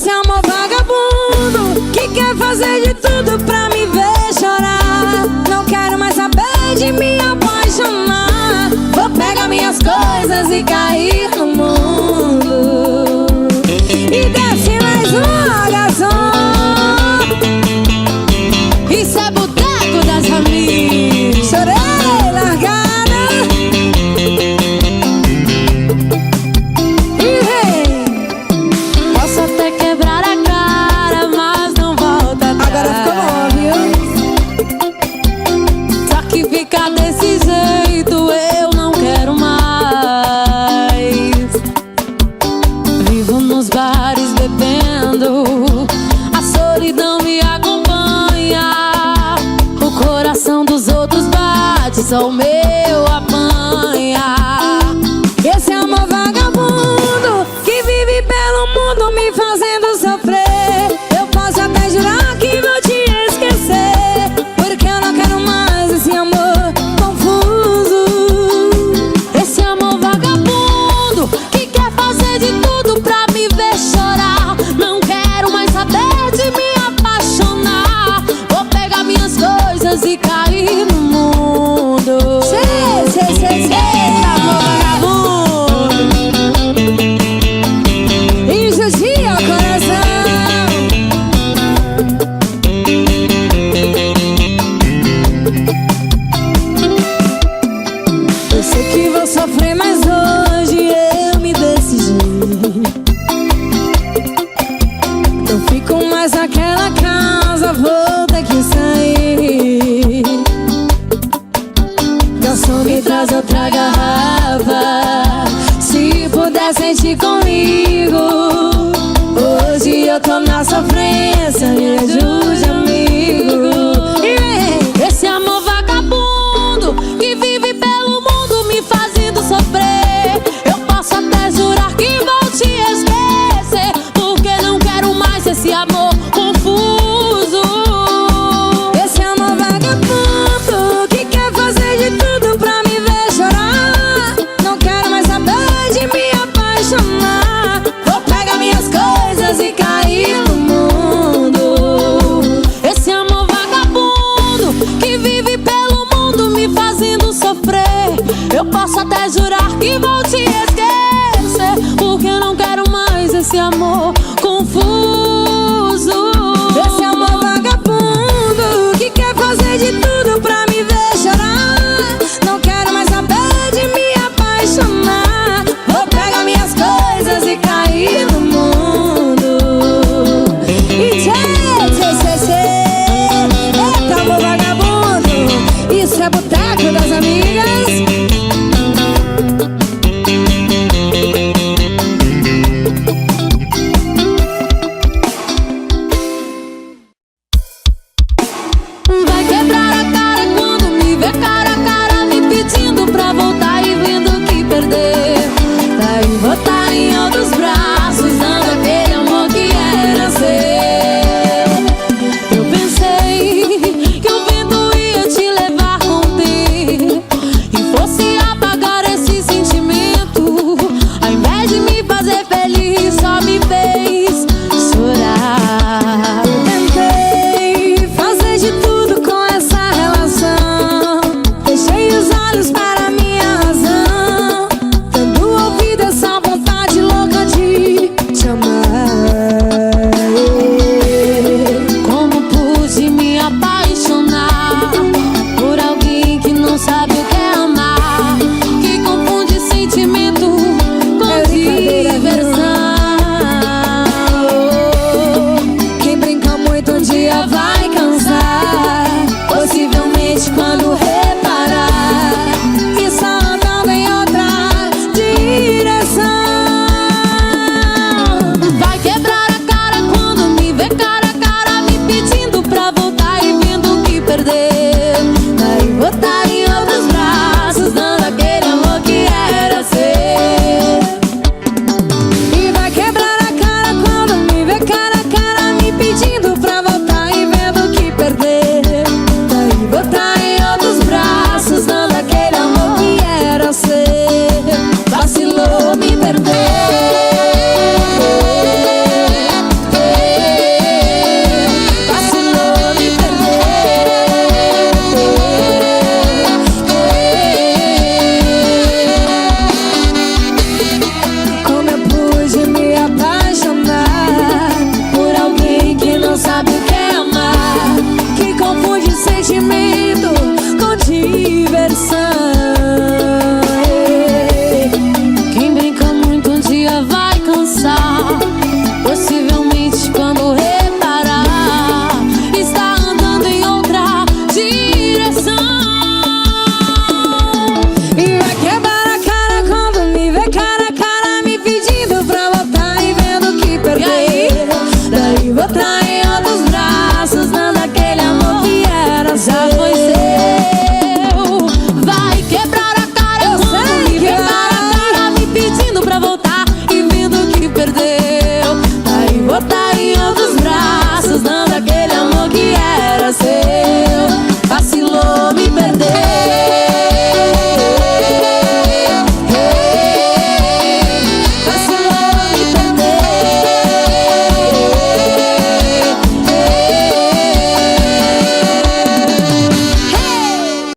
Esse amor vagabundo que quer fazer de tudo pra me ver chorar. Não quero mais saber de me apaixonar. Vou pegar minhas coisas e cair no mundo. E desce mais uma, garçom. Isso é boteco das amigas. Chorei largada. Posso até quebrar a cara, mas não volta atrás. Agora ficou bom, viu? Só que ficar desse jeito eu não quero mais. Vivo nos bares bebendo, a solidão me acompanha. O coração dos outros bate, só o meu apanha. Esse amor vagabundo que vive pelo mundo me fazendo sofrer. Eu posso até jurar que vou te esquecer, porque eu não quero mais esse amor confuso. Esse amor vagabundo que quer fazer de tudo pra me ver chorar. Não quero mais saber de me apaixonar. Vou pegar minhas coisas e cair no mundo. Amor vagabundo, e judia o coração. Eu sei que vou sofrer, mas hoje eu me decidi. Eu fico mais naquela casa, vou ter que sair. Garçom, me traz outra garrafa, se puder sentir comigo. Hoje eu tô na sofrência.